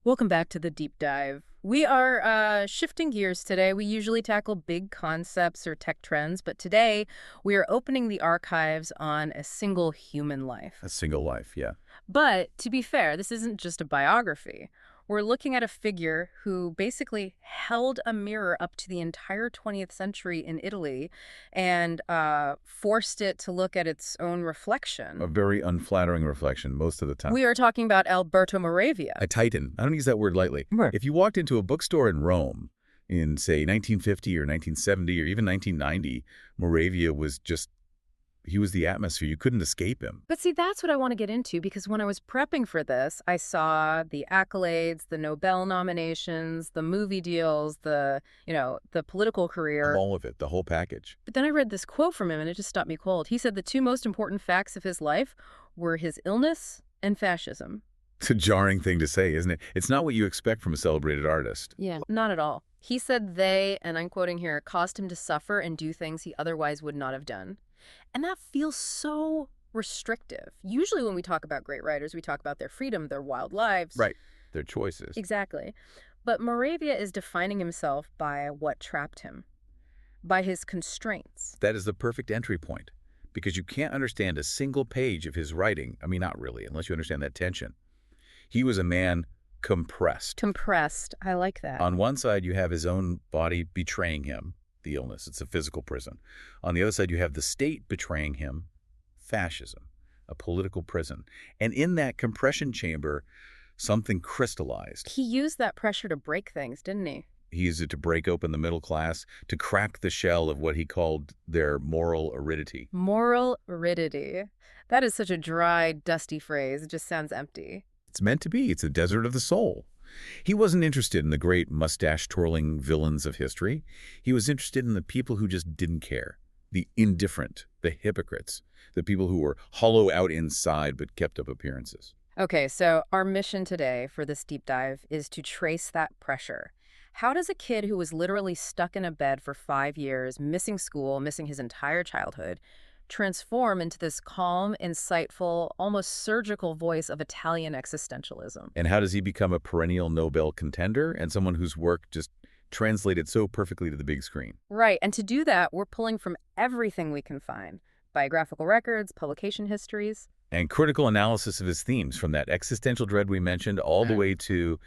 Welcome back to the deep dive. We are shifting gears today. We usually tackle big concepts or tech trends, but today we are opening the archives on a single human life. A single life, yeah. But to be fair, this isn't just a biography. We're looking at a figure who basically held a mirror up to the entire 20th century in Italy and forced it to look at its own reflection. A very unflattering reflection most of the time. We are talking about Alberto Moravia. A titan. I don't use that word lightly. Right. If you walked into a bookstore in Rome in, say, 1950 or 1970 or even 1990, Moravia was just, he was the atmosphere. You couldn't escape him. But see, that's what I want to get into, because when I was prepping for this, I saw the accolades, the Nobel nominations, the movie deals, the political career. All of it, the whole package. But then I read this quote from him and it just stopped me cold. He said the two most important facts of his life were his illness and fascism. It's a jarring thing to say, isn't it? It's not what you expect from a celebrated artist. Yeah, not at all. He said they, and I'm quoting here, caused him to suffer and do things he otherwise would not have done. And that feels so restrictive. Usually when we talk about great writers, we talk about their freedom, their wild lives. Right. Their choices. Exactly. But Moravia is defining himself by what trapped him, by his constraints. That is the perfect entry point, because you can't understand a single page of his writing. I mean, not really, unless you understand that tension. He was a man compressed. Compressed. I like that. On one side, you have his own body betraying him, the illness. It's a physical prison. On the other side, you have the state betraying him, fascism, a political prison. And in that compression chamber, something crystallized. He used that pressure to break things, didn't he? He used it to break open the middle class, to crack the shell of what he called their moral aridity. Moral aridity. That is such a dry, dusty phrase. It just sounds empty. It's meant to be. It's a desert of the soul. He wasn't interested in the great mustache-twirling villains of history. He was interested in the people who just didn't care, the indifferent, the hypocrites, the people who were hollow out inside but kept up appearances. Okay, so our mission today for this deep dive is to trace that pressure. How does a kid who was literally stuck in a bed for 5 years, missing school, missing his entire childhood, transform into this calm, insightful, almost surgical voice of Italian existentialism? And how does he become a perennial Nobel contender and someone whose work just translated so perfectly to the big screen? Right, and to do that, we're pulling from everything we can find. Biographical records, publication histories. And critical analysis of his themes, from that existential dread we mentioned all the way to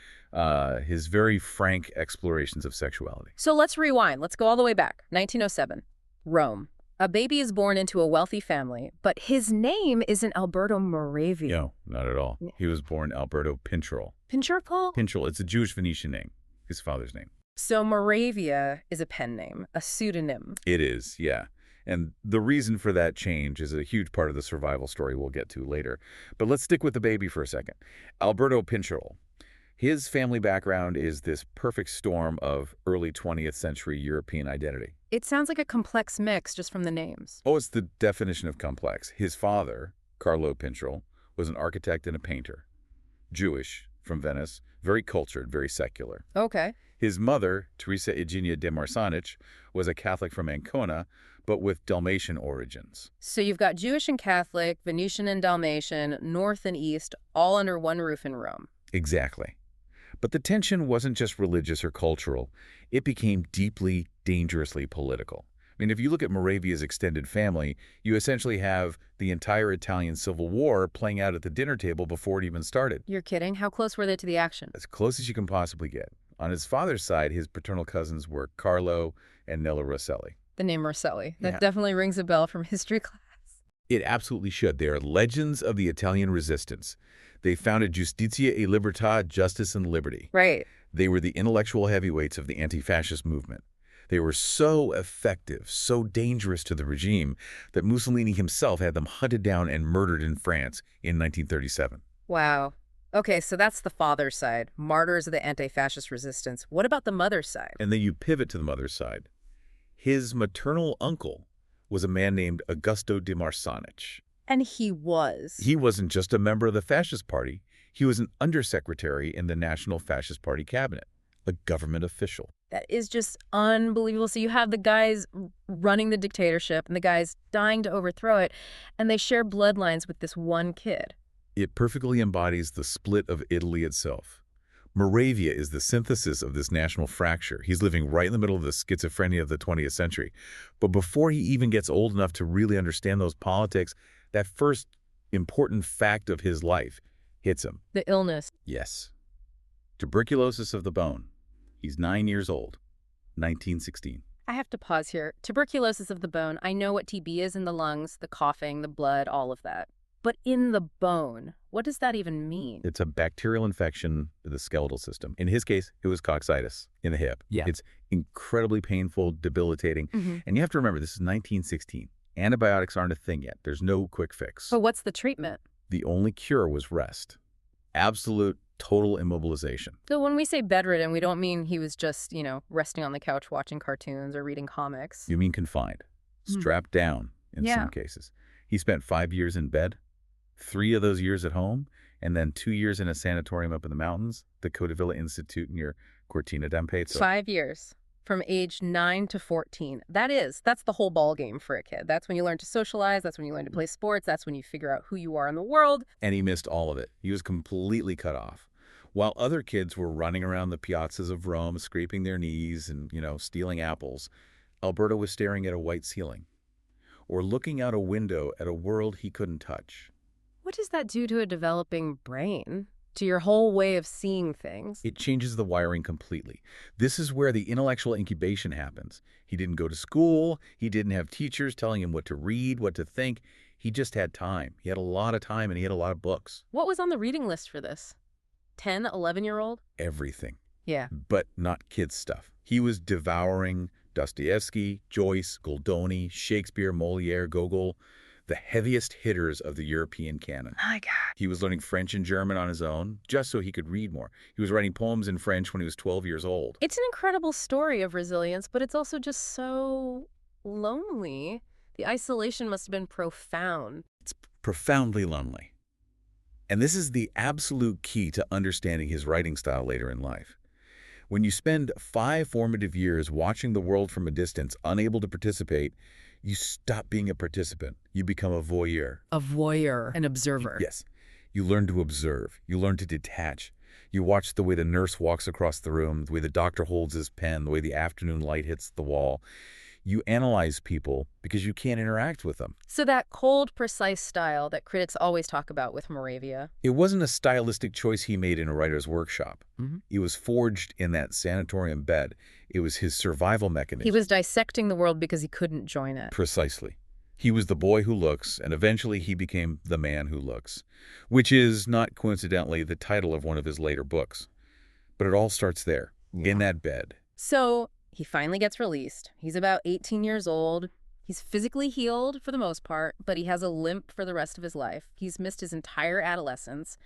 his very frank explorations of sexuality. So let's rewind. Let's go all the way back. 1907, Rome. A baby is born into a wealthy family, but his name isn't Alberto Moravia. No, not at all. He was born Alberto Pincherle. Pincherle? Pincherle, it's a Jewish Venetian name, his father's name. So Moravia is a pen name, a pseudonym. It is, yeah. And the reason for that change is a huge part of the survival story we'll get to later. But let's stick with the baby for a second. Alberto Pincherle. His family background is this perfect storm of early 20th century European identity. It sounds like a complex mix just from the names. Oh, it's the definition of complex. His father, Carlo Pincherle, was an architect and a painter. Jewish, from Venice, very cultured, very secular. Okay. His mother, Teresa Eugenia de Marsanich, was a Catholic from Ancona, but with Dalmatian origins. So you've got Jewish and Catholic, Venetian and Dalmatian, North and East, all under one roof in Rome. Exactly. But the tension wasn't just religious or cultural. It became deeply, dangerously political. I mean, if you look at Moravia's extended family, you essentially have the entire Italian Civil War playing out at the dinner table before it even started. You're kidding? How close were they to the action? As close as you can possibly get. On his father's side, his paternal cousins were Carlo and Nella Rosselli. The name Rosselli. That Yeah. definitely rings a bell from history class. It absolutely should. They are legends of the Italian resistance. They founded Giustizia e Libertà, Justice and Liberty. Right. They were the intellectual heavyweights of the anti-fascist movement. They were so effective, so dangerous to the regime, that Mussolini himself had them hunted down and murdered in France in 1937. Wow. Okay, so that's the father's side, martyrs of the anti-fascist resistance. What about the mother's side? And then you pivot to the mother's side. His maternal uncle was a man named Augusto de Marsanich. And he was. He wasn't just a member of the Fascist Party. He was an undersecretary in the National Fascist Party cabinet, a government official. That is just unbelievable. So you have the guys running the dictatorship and the guys dying to overthrow it, and they share bloodlines with this one kid. It perfectly embodies the split of Italy itself. Moravia is the synthesis of this national fracture. He's living right in the middle of the schizophrenia of the 20th century. But before he even gets old enough to really understand those politics, that first important fact of his life hits him. The illness. Yes. Tuberculosis of the bone. He's 9 years old. 1916. I have to pause here. Tuberculosis of the bone. I know what TB is in the lungs, the coughing, the blood, all of that. But in the bone, what does that even mean? It's a bacterial infection of the skeletal system. In his case, it was coccytis in the hip. Yeah. It's incredibly painful, debilitating. And you have to remember, this is 1916. Antibiotics aren't a thing yet. There's no quick fix. But what's the treatment? The only cure was rest. Absolute, total immobilization. So when we say bedridden, we don't mean he was just, resting on the couch watching cartoons or reading comics. You mean confined. Strapped down in some cases. He spent 5 years in bed, 3 of those years at home, and then 2 years in a sanatorium up in the mountains, the Codevilla Institute near Cortina d'Ampezzo. 5 years. From age 9 to 14. That's the whole ball game for a kid. That's when you learn to socialize. That's when you learn to play sports. That's when you figure out who you are in the world. And he missed all of it. He was completely cut off. While other kids were running around the piazzas of Rome, scraping their knees and, stealing apples, Alberto was staring at a white ceiling or looking out a window at a world he couldn't touch. What does that do to a developing brain? To your whole way of seeing things? It changes the wiring completely. This is where the intellectual incubation happens. He didn't go to school. He didn't have teachers telling him what to read, what to think. He just had time. He had a lot of time, and he had a lot of books. What was on the reading list for this? 10, 11-year-old? Everything. Yeah. But not kids' stuff. He was devouring Dostoevsky, Joyce, Goldoni, Shakespeare, Molière, Gogol, the heaviest hitters of the European canon. My God. He was learning French and German on his own, just so he could read more. He was writing poems in French when he was 12 years old. It's an incredible story of resilience, but it's also just so lonely. The isolation must have been profound. It's profoundly lonely. And this is the absolute key to understanding his writing style later in life. When you spend 5 formative years watching the world from a distance, unable to participate, you stop being a participant. You become a voyeur. A voyeur, an observer. Yes. You learn to observe. You learn to detach. You watch the way the nurse walks across the room, the way the doctor holds his pen, the way the afternoon light hits the wall. You analyze people because you can't interact with them. So that cold, precise style that critics always talk about with Moravia. It wasn't a stylistic choice he made in a writer's workshop. It was forged in that sanatorium bed. It was his survival mechanism. He was dissecting the world because he couldn't join it. Precisely. He was the boy who looks, and eventually he became the man who looks, which is, not coincidentally, the title of one of his later books. But it all starts there, in that bed. So he finally gets released. He's about 18 years old. He's physically healed for the most part, but he has a limp for the rest of his life. He's missed his entire adolescence.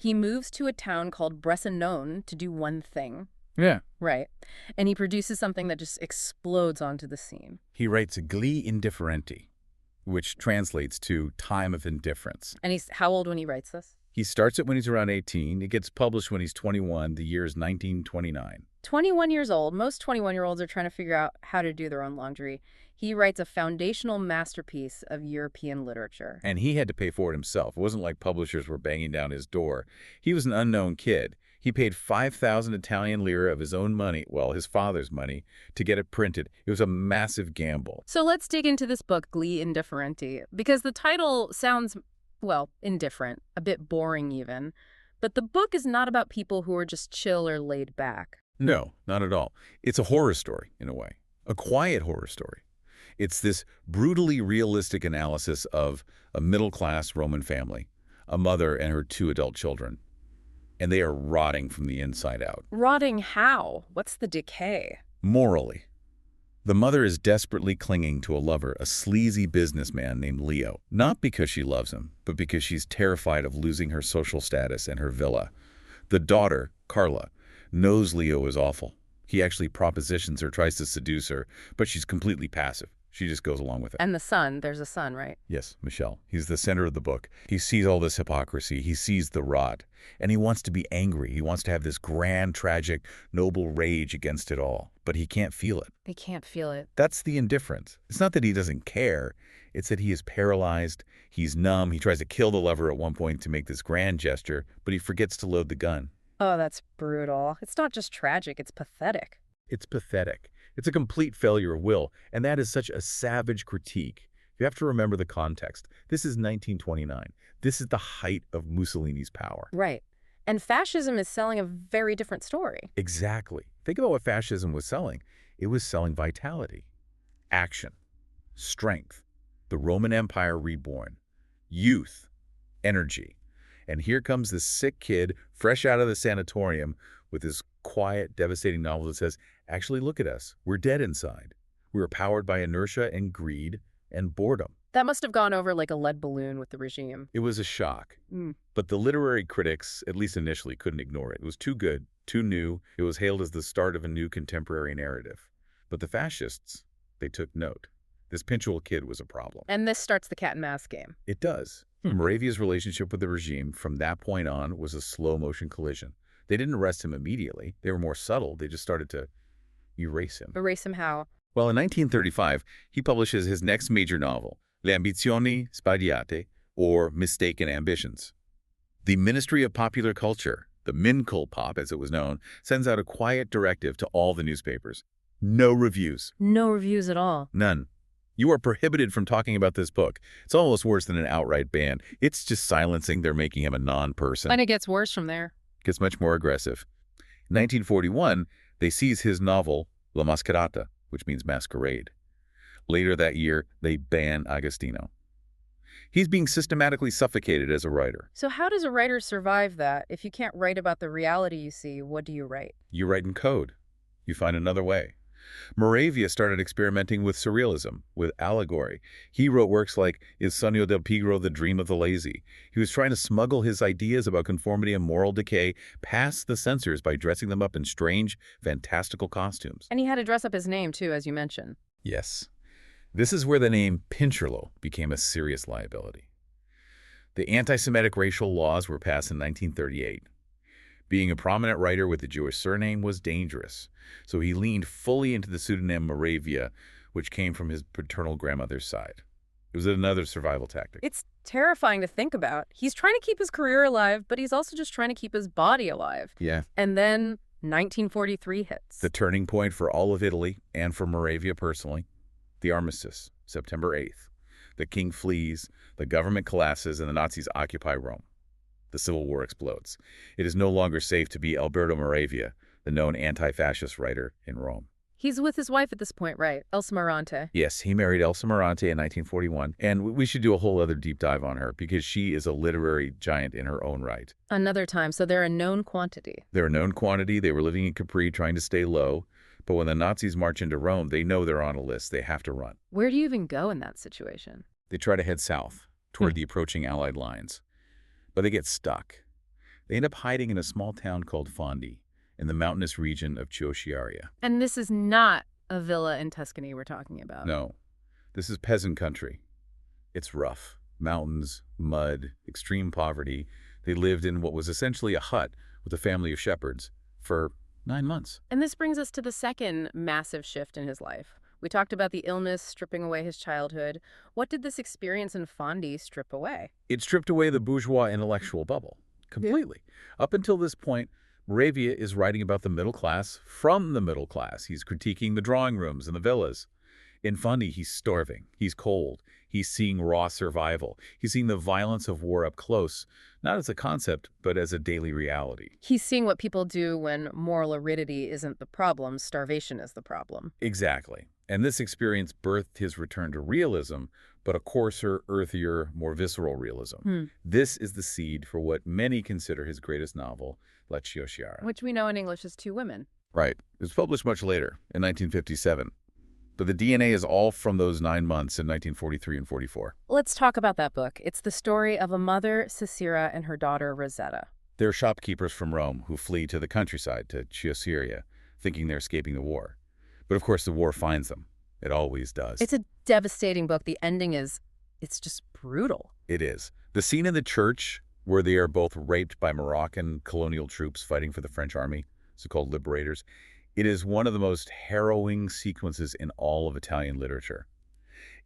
He moves to a town called Bressanone to do one thing. Yeah. Right. And he produces something that just explodes onto the scene. He writes Gli Indifferenti, which translates to Time of Indifference. And he's how old when he writes this? He starts it when he's around 18. It gets published when he's 21. The year is 1929. 21 years old. Most 21-year-olds are trying to figure out how to do their own laundry. He writes a foundational masterpiece of European literature. And he had to pay for it himself. It wasn't like publishers were banging down his door. He was an unknown kid. He paid 5,000 Italian lire of his own money, well, his father's money, to get it printed. It was a massive gamble. So let's dig into this book, Gli Indifferenti, because the title sounds, well, indifferent, a bit boring even. But the book is not about people who are just chill or laid back. No, not at all. It's a horror story, in a way. A quiet horror story. It's this brutally realistic analysis of a middle-class Roman family, a mother and her 2 adult children. And they are rotting from the inside out. Rotting how? What's the decay? Morally. The mother is desperately clinging to a lover, a sleazy businessman named Leo. Not because she loves him, but because she's terrified of losing her social status and her villa. The daughter, Carla, knows Leo is awful. He actually propositions her, tries to seduce her, but she's completely passive. She just goes along with it. And the son, there's a son, right? Yes, Michelle. He's the center of the book. He sees all this hypocrisy. He sees the rot. And he wants to be angry. He wants to have this grand, tragic, noble rage against it all. But he can't feel it. They can't feel it. That's the indifference. It's not that he doesn't care. It's that he is paralyzed. He's numb. He tries to kill the lover at one point to make this grand gesture, but he forgets to load the gun. Oh, that's brutal. It's not just tragic, it's pathetic. It's pathetic. It's a complete failure of will, and that is such a savage critique. You have to remember the context. This is 1929. This is the height of Mussolini's power. Right. And fascism is selling a very different story. Exactly. Think about what fascism was selling. It was selling vitality, action, strength, the Roman Empire reborn, youth, energy. And here comes this sick kid, fresh out of the sanatorium, with this quiet, devastating novel that says, actually, look at us. We're dead inside. We were powered by inertia and greed and boredom. That must have gone over like a lead balloon with the regime. It was a shock. Mm. But the literary critics, at least initially, couldn't ignore it. It was too good, too new. It was hailed as the start of a new contemporary narrative. But the fascists, they took note. This Pincherle kid was a problem. And this starts the cat and mouse game. It does. Moravia's relationship with the regime from that point on was a slow-motion collision. They didn't arrest him immediately. They were more subtle. They just started to erase him. Erase him how? Well, in 1935, he publishes his next major novel, Le ambizioni sbagliate, or Mistaken Ambitions. The Ministry of Popular Culture, the Minkulpop as it was known, sends out a quiet directive to all the newspapers. No reviews. No reviews at all. None. You are prohibited from talking about this book. It's almost worse than an outright ban. It's just silencing. They're making him a non-person. And it gets worse from there. Gets much more aggressive. In 1941, they seize his novel, La Mascherata, which means masquerade. Later that year, they ban Agostino. He's being systematically suffocated as a writer. So how does a writer survive that? If you can't write about the reality you see, what do you write? You write in code. You find another way. Moravia started experimenting with surrealism, with allegory. He wrote works like Il Sogno del Pigro, The Dream of the Lazy. He was trying to smuggle his ideas about conformity and moral decay past the censors by dressing them up in strange, fantastical costumes. And he had to dress up his name, too, as you mentioned. Yes. This is where the name Pincherle became a serious liability. The anti-Semitic racial laws were passed in 1938. Being a prominent writer with a Jewish surname was dangerous, so he leaned fully into the pseudonym Moravia, which came from his paternal grandmother's side. It was another survival tactic. It's terrifying to think about. He's trying to keep his career alive, but he's also just trying to keep his body alive. Yeah. And then 1943 hits. The turning point for all of Italy, and for Moravia personally, the armistice, September 8th. The king flees, the government collapses, and the Nazis occupy Rome. The Civil War explodes. It is no longer safe to be Alberto Moravia, the known anti-fascist writer in Rome. He's with his wife at this point, right? Elsa Morante. Yes, he married Elsa Morante in 1941, and we should do a whole other deep dive on her because she is a literary giant in her own right. Another time, so they're a known quantity. They're a known quantity. They were living in Capri trying to stay low, but when the Nazis march into Rome, they know they're on a list. They have to run. Where do you even go in that situation? They try to head south toward the approaching Allied lines. But they get stuck. They end up hiding in a small town called Fondi in the mountainous region of Chiosiaria. And this is not a villa in Tuscany we're talking about. No, this is peasant country. It's rough. Mountains, mud, extreme poverty. They lived in what was essentially a hut with a family of shepherds for 9 months. And this brings us to the second massive shift in his life. We talked about the illness stripping away his childhood. What did this experience in Fondi strip away? It stripped away the bourgeois intellectual bubble completely. Up until this point, Moravia is writing about the middle class from the middle class. He's critiquing the drawing rooms and the villas. In Fondi, he's starving. He's cold. He's seeing raw survival. He's seeing the violence of war up close, not as a concept, but as a daily reality. He's seeing what people do when moral aridity isn't the problem, starvation is the problem. Exactly. And this experience birthed his return to realism, but a coarser, earthier, more visceral realism. This is the seed for what many consider his greatest novel, La Chiosiara. Which we know in English as Two Women. Right. It was published much later, in 1957. But the DNA is all from those 9 months in 1943 and 44. Let's talk about that book. It's the story of a mother, Cicera, and her daughter, Rosetta. They're shopkeepers from Rome who flee to the countryside, to Chiosiria, thinking they're escaping the war. But of course, the war finds them. It always does. It's a devastating book. The ending it's just brutal. It is. The scene in the church where they are both raped by Moroccan colonial troops fighting for the French army, so-called liberators, it is one of the most harrowing sequences in all of Italian literature.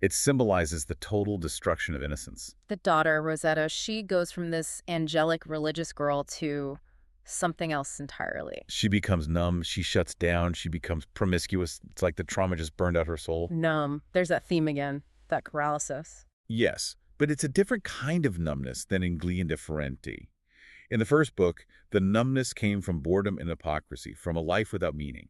It symbolizes the total destruction of innocence. The daughter, Rosetta, she goes from this angelic religious girl to something else entirely. She becomes numb, she shuts down, she becomes promiscuous. It's like the trauma just burned out her soul. Numb. There's that theme again, that paralysis. Yes, but it's a different kind of numbness than in Gli Indifferenti. In the first book, the numbness came from boredom and hypocrisy, from a life without meaning.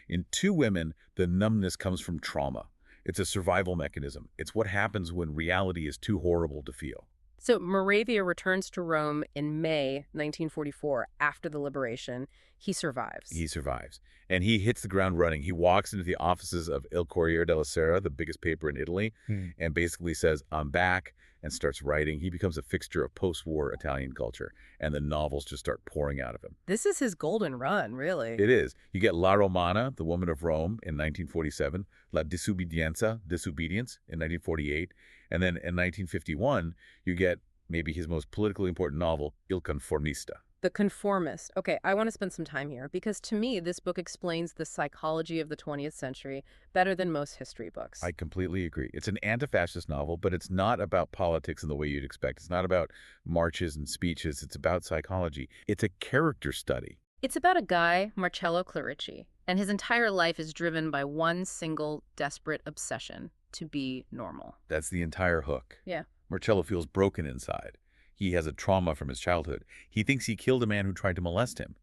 In Two Women, the numbness comes from trauma. It's a survival mechanism. It's what happens when reality is too horrible to feel. So Moravia returns to Rome in May 1944 after the liberation. He survives. He survives. And he hits the ground running. He walks into the offices of Il Corriere della Sera, the biggest paper in Italy, and basically says, I'm back, and starts writing. He becomes a fixture of post-war Italian culture, and the novels just start pouring out of him. This is his golden run, really. It is. You get La Romana, The Woman of Rome, in 1947, La Disobbedienza, Disobedience, in 1948, and then in 1951, you get maybe his most politically important novel, Il Conformista. The Conformist. Okay, I want to spend some time here because to me, this book explains the psychology of the 20th century better than most history books. I completely agree. It's an anti-fascist novel, but it's not about politics in the way you'd expect. It's not about marches and speeches. It's about psychology. It's a character study. It's about a guy, Marcello Clerici, and his entire life is driven by one single desperate obsession: to be normal. That's the entire hook. Yeah. Marcello feels broken inside. He has a trauma from his childhood. He thinks he killed a man who tried to molest him.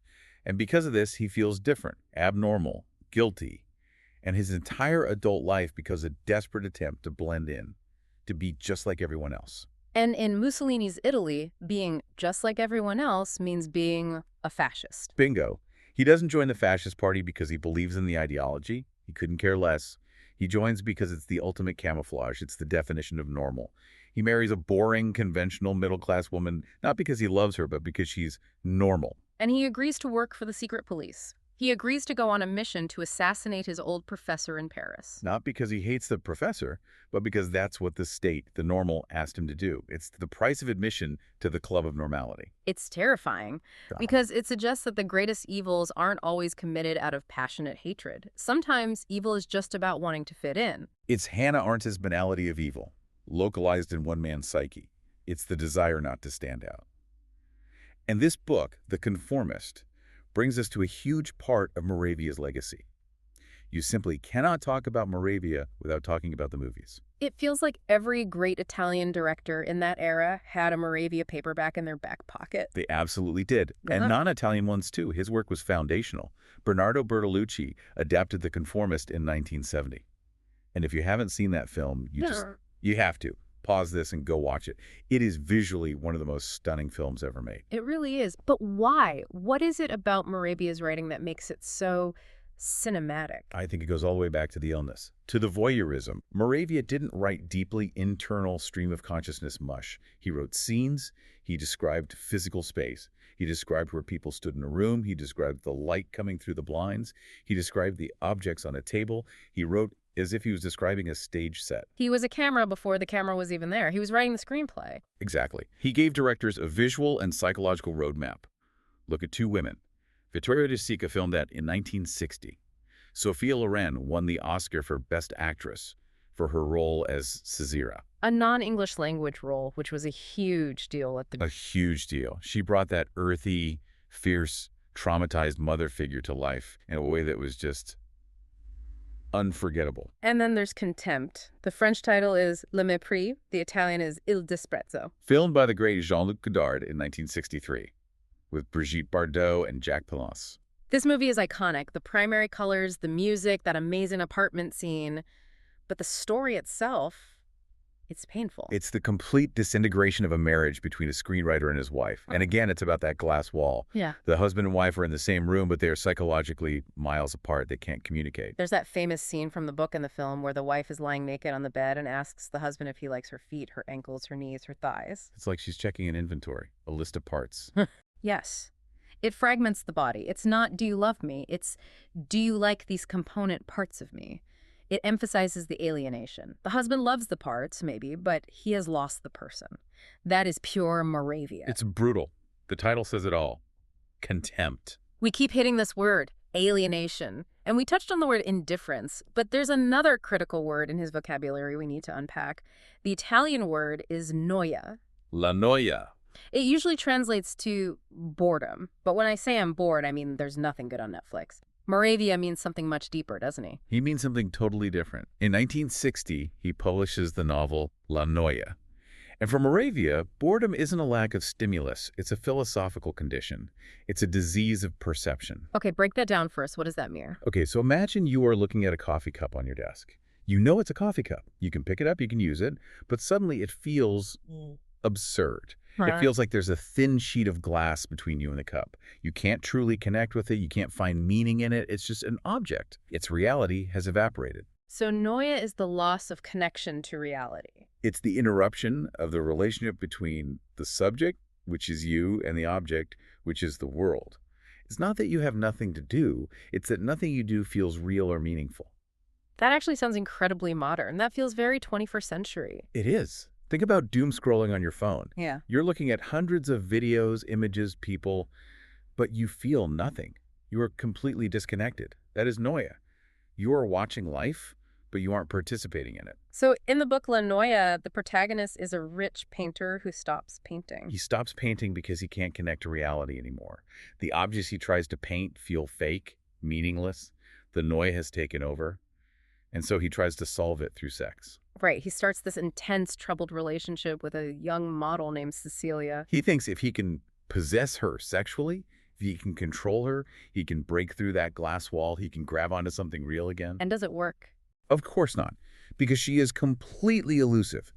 And because of this, he feels different, abnormal, guilty. And his entire adult life becomes a desperate attempt to blend in, to be just like everyone else. And in Mussolini's Italy, being just like everyone else means being a fascist. Bingo. He doesn't join the fascist party because he believes in the ideology. He couldn't care less. He joins because it's the ultimate camouflage. It's the definition of normal. He marries a boring, conventional, middle-class woman, not because he loves her, but because she's normal. And he agrees to work for the secret police. He agrees to go on a mission to assassinate his old professor in Paris. Not because he hates the professor, but because that's what the state, the normal, asked him to do. It's the price of admission to the club of normality. It's terrifying because it suggests that the greatest evils aren't always committed out of passionate hatred. Sometimes evil is just about wanting to fit in. It's Hannah Arendt's banality of evil, localized in one man's psyche. It's the desire not to stand out. And this book, The Conformist, brings us to a huge part of Moravia's legacy. You simply cannot talk about Moravia without talking about the movies. It feels like every great Italian director in that era had a Moravia paperback in their back pocket. They absolutely did. Yeah. And non-Italian ones too. His work was foundational. Bernardo Bertolucci adapted The Conformist in 1970. And if you haven't seen that film, you have to. Pause this and go watch it. It is visually one of the most stunning films ever made. It really is. But why? What is it about Moravia's writing that makes it so cinematic? I think it goes all the way back to the illness, to the voyeurism. Moravia didn't write deeply internal stream of consciousness mush. He wrote scenes. He described physical space. He described where people stood in a room. He described the light coming through the blinds. He described the objects on a table. He wrote as if he was describing a stage set. He was a camera before the camera was even there. He was writing the screenplay. Exactly. He gave directors a visual and psychological roadmap. Look at Two Women. Vittorio De Sica filmed that in 1960. Sophia Loren won the Oscar for Best Actress for her role as Caesira. A non-English language role, which was a huge deal at the... A huge deal. She brought that earthy, fierce, traumatized mother figure to life in a way that was just unforgettable. And then there's Contempt. The French title is Le Mépris. The Italian is Il Disprezzo. Filmed by the great Jean-Luc Godard in 1963 with Brigitte Bardot and Jacques Palance. This movie is iconic. The primary colors, the music, that amazing apartment scene. But the story itself, it's painful. It's the complete disintegration of a marriage between a screenwriter and his wife. And again, it's about that glass wall. Yeah. The husband and wife are in the same room, but they are psychologically miles apart. They can't communicate. There's that famous scene from the book and the film where the wife is lying naked on the bed and asks the husband if he likes her feet, her ankles, her knees, her thighs. It's like she's checking an inventory, a list of parts. Yes. It fragments the body. It's not, do you love me? It's, do you like these component parts of me? It emphasizes the alienation. The husband loves the parts, maybe, but he has lost the person. That is pure Moravia. It's brutal. The title says it all. Contempt. We keep hitting this word, alienation. And we touched on the word indifference, but there's another critical word in his vocabulary we need to unpack. The Italian word is noia. La noia. It usually translates to boredom. But when I say I'm bored, I mean there's nothing good on Netflix. Moravia means something much deeper, doesn't he? He means something totally different. In 1960, he publishes the novel La Noia. And for Moravia, boredom isn't a lack of stimulus. It's a philosophical condition. It's a disease of perception. Okay, break that down first. What does that mean? Okay, so imagine you are looking at a coffee cup on your desk. You know it's a coffee cup. You can pick it up, you can use it, but suddenly it feels absurd. It feels like there's a thin sheet of glass between you and the cup. You can't truly connect with it. You can't find meaning in it. It's just an object. Its reality has evaporated. So noia is the loss of connection to reality. It's the interruption of the relationship between the subject, which is you, and the object, which is the world. It's not that you have nothing to do. It's that nothing you do feels real or meaningful. That actually sounds incredibly modern. That feels very 21st century. It is. Think about doom scrolling on your phone. Yeah. You're looking at hundreds of videos, images, people, but you feel nothing. You are completely disconnected. That is noia. You are watching life, but you aren't participating in it. So in the book La Noia, the protagonist is a rich painter who stops painting. He stops painting because he can't connect to reality anymore. The objects he tries to paint feel fake, meaningless. The noia has taken over. And so he tries to solve it through sex. Right. He starts this intense, troubled relationship with a young model named Cecilia. He thinks if he can possess her sexually, if he can control her, he can break through that glass wall, he can grab onto something real again. And does it work? Of course not, because she is completely elusive.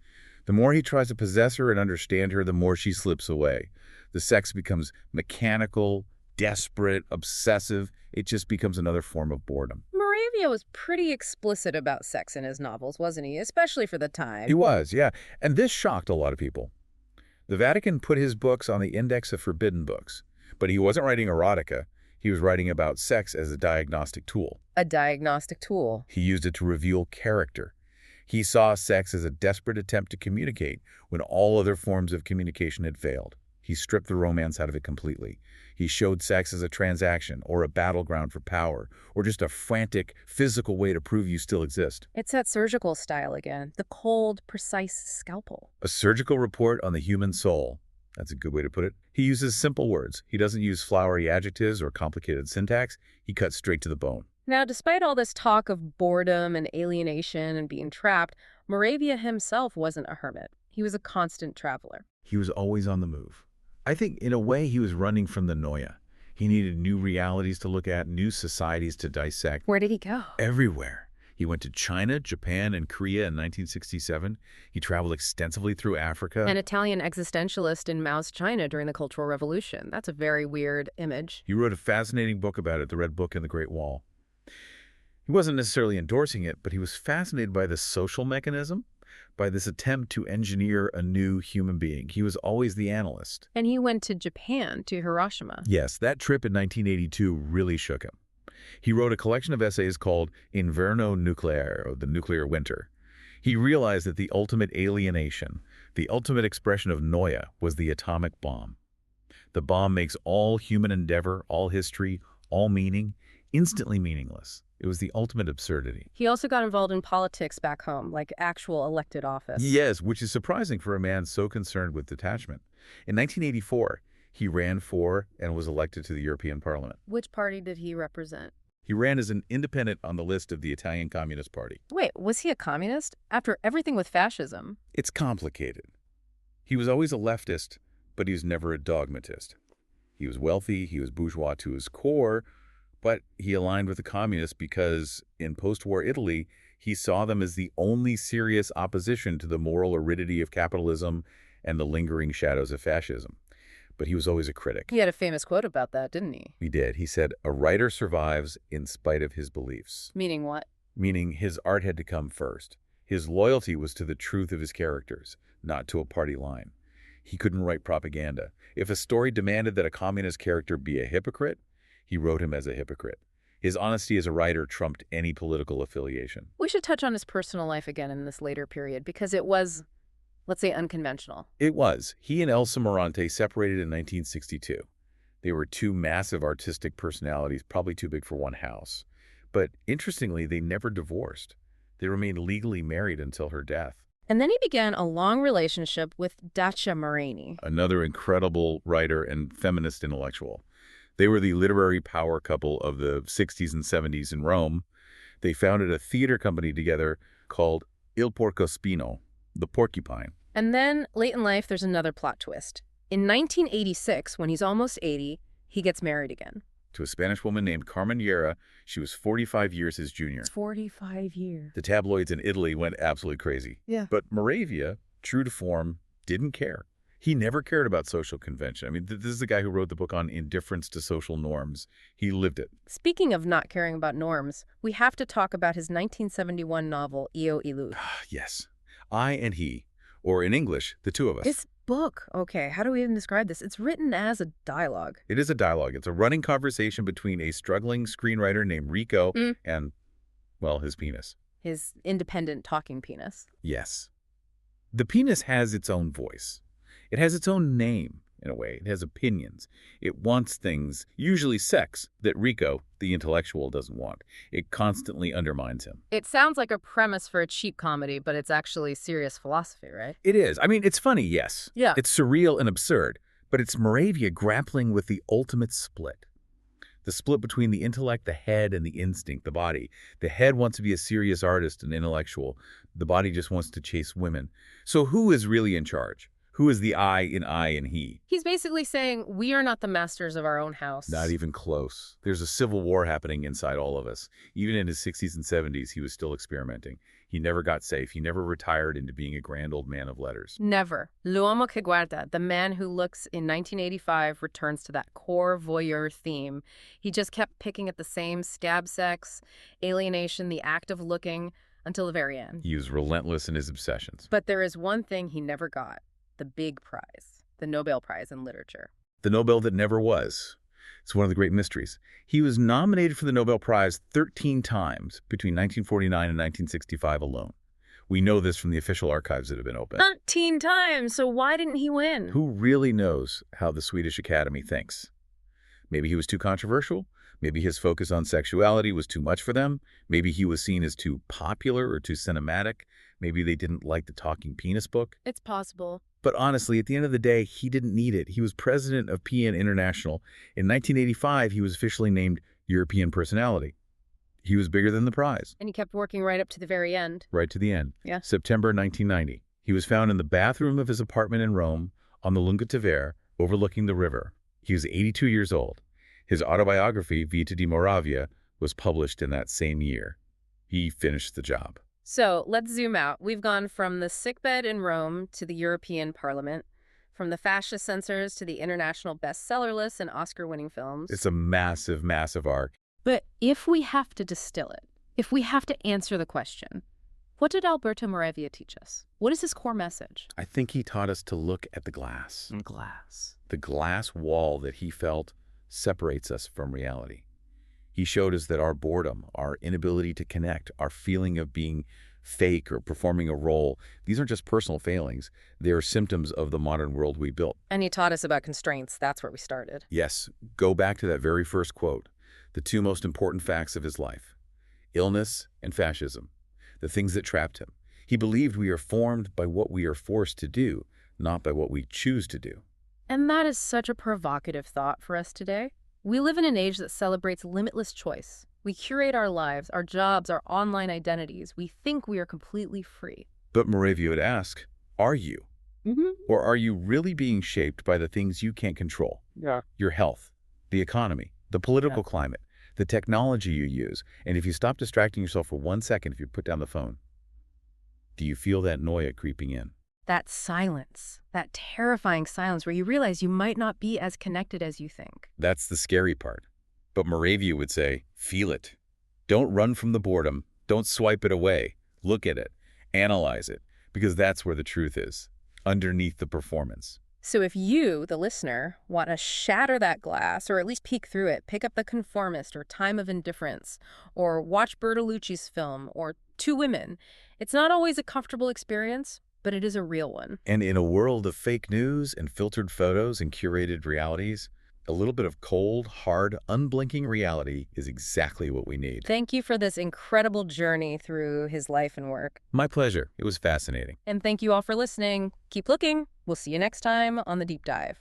The more he tries to possess her and understand her, the more she slips away. The sex becomes mechanical, desperate, obsessive. It just becomes another form of boredom. Moravia was pretty explicit about sex in his novels, wasn't he? Especially for the time. He was, yeah. And this shocked a lot of people. The Vatican put his books on the index of forbidden books, but he wasn't writing erotica. He was writing about sex as a diagnostic tool. A diagnostic tool. He used it to reveal character. He saw sex as a desperate attempt to communicate when all other forms of communication had failed. He stripped the romance out of it completely. He showed sex as a transaction or a battleground for power or just a frantic, physical way to prove you still exist. It's that surgical style again, the cold, precise scalpel. A surgical report on the human soul. That's a good way to put it. He uses simple words. He doesn't use flowery adjectives or complicated syntax. He cuts straight to the bone. Now, despite all this talk of boredom and alienation and being trapped, Moravia himself wasn't a hermit. He was a constant traveler. He was always on the move. I think, in a way, he was running from the noia. He needed new realities to look at, new societies to dissect. Where did he go? Everywhere. He went to China, Japan, and Korea in 1967. He traveled extensively through Africa. An Italian existentialist in Mao's China during the Cultural Revolution. That's a very weird image. He wrote a fascinating book about it, The Red Book and the Great Wall. He wasn't necessarily endorsing it, but he was fascinated by the social mechanism, by this attempt to engineer a new human being. He was always the analyst. And he went to Japan, to Hiroshima. Yes, that trip in 1982 really shook him. He wrote a collection of essays called Inverno Nucleare, or the Nuclear Winter. He realized that the ultimate alienation, the ultimate expression of noia, was the atomic bomb. The bomb makes all human endeavor, all history, all meaning, instantly meaningless. It was the ultimate absurdity. He also got involved in politics back home, like actual elected office. Yes, which is surprising for a man so concerned with detachment. In 1984, he ran for and was elected to the European Parliament. Which party did he represent? He ran as an independent on the list of the Italian Communist Party. Wait, was he a communist? After everything with fascism? It's complicated. He was always a leftist, but he was never a dogmatist. He was wealthy, he was bourgeois to his core, but he aligned with the communists because in post-war Italy, he saw them as the only serious opposition to the moral aridity of capitalism and the lingering shadows of fascism. But he was always a critic. He had a famous quote about that, didn't he? He did. He said, "A writer survives in spite of his beliefs." Meaning what? Meaning his art had to come first. His loyalty was to the truth of his characters, not to a party line. He couldn't write propaganda. If a story demanded that a communist character be a hypocrite, he wrote him as a hypocrite. His honesty as a writer trumped any political affiliation. We should touch on his personal life again in this later period because it was, let's say, unconventional. It was. He and Elsa Morante separated in 1962. They were two massive artistic personalities, probably too big for one house. But interestingly, they never divorced. They remained legally married until her death. And then he began a long relationship with Dacia Marini. Another incredible writer and feminist intellectual. They were the literary power couple of the 60s and 70s in Rome. They founded a theater company together called Il Porcospino, the porcupine. And then, late in life, there's another plot twist. In 1986, when he's almost 80, he gets married again. To a Spanish woman named Carmen Llera. She was 45 years his junior. 45 years. The tabloids in Italy went absolutely crazy. Yeah. But Moravia, true to form, didn't care. He never cared about social convention. I mean, this is the guy who wrote the book on indifference to social norms. He lived it. Speaking of not caring about norms, we have to talk about his 1971 novel, Io e Lui. Yes. I and he, or in English, the two of us. This book, okay, how do we even describe this? It's written as a dialogue. It is a dialogue. It's a running conversation between a struggling screenwriter named Rico and, well, his penis. His independent talking penis. Yes. The penis has its own voice. It has its own name, in a way. It has opinions. It wants things, usually sex, that Rico, the intellectual, doesn't want. It constantly undermines him. It sounds like a premise for a cheap comedy, but it's actually serious philosophy, right? It is. I mean, it's funny, yes. Yeah. It's surreal and absurd, but it's Moravia grappling with the ultimate split. The split between the intellect, the head, and the instinct, the body. The head wants to be a serious artist and intellectual. The body just wants to chase women. So who is really in charge? Who is the I and he? He's basically saying, we are not the masters of our own house. Not even close. There's a civil war happening inside all of us. Even in his 60s and 70s, he was still experimenting. He never got safe. He never retired into being a grand old man of letters. Never. L'uomo che guarda, the man who looks, in 1985, returns to that core voyeur theme. He just kept picking at the same scab sex, alienation, the act of looking, until the very end. He was relentless in his obsessions. But there is one thing he never got. The big prize, the Nobel Prize in Literature. The Nobel that never was. It's one of the great mysteries. He was nominated for the Nobel Prize 13 times between 1949 and 1965 alone. We know this from the official archives that have been opened. 13 times, so why didn't he win? Who really knows how the Swedish Academy thinks? Maybe he was too controversial. Maybe his focus on sexuality was too much for them. Maybe he was seen as too popular or too cinematic. Maybe they didn't like the talking penis book. It's possible. But honestly, at the end of the day, he didn't need it. He was president of PN International. In 1985, he was officially named European Personality. He was bigger than the prize. And he kept working right up to the very end. Right to the end. Yeah. September 1990. He was found in the bathroom of his apartment in Rome on the Lunga Tevere, overlooking the river. He was 82 years old. His autobiography, Vita di Moravia, was published in that same year. He finished the job. So let's zoom out. We've gone from the sickbed in Rome to the European Parliament, from the fascist censors to the international bestseller lists and Oscar-winning films. It's a massive, massive arc. But if we have to distill it, if we have to answer the question, what did Alberto Moravia teach us? What is his core message? I think he taught us to look at the glass. Glass. The glass wall that he felt separates us from reality. He showed us that our boredom, our inability to connect, our feeling of being fake or performing a role, these aren't just personal failings. They are symptoms of the modern world we built. And he taught us about constraints. That's where we started. Yes, go back to that very first quote. The two most important facts of his life: illness and fascism, the things that trapped him. He believed we are formed by what we are forced to do, not by what we choose to do. And that is such a provocative thought for us today. We live in an age that celebrates limitless choice. We curate our lives, our jobs, our online identities. We think we are completely free. But Moravia would ask, are you? Or are you really being shaped by the things you can't control? Yeah. Your health, the economy, the political climate, the technology you use. And if you stop distracting yourself for 1 second, if you put down the phone, do you feel that noia creeping in? That silence, that terrifying silence where you realize you might not be as connected as you think. That's the scary part. But Moravia would say, feel it. Don't run from the boredom. Don't swipe it away. Look at it. Analyze it. Because that's where the truth is, underneath the performance. So if you, the listener, want to shatter that glass, or at least peek through it, pick up The Conformist or Time of Indifference, or watch Bertolucci's film, or Two Women. It's not always a comfortable experience, but it is a real one. And in a world of fake news and filtered photos and curated realities, A little bit of cold, hard, unblinking reality is exactly what we need. Thank you for this incredible journey through his life and work. My pleasure. It was fascinating. And thank you all for listening. Keep looking. We'll see you next time on The Deep Dive.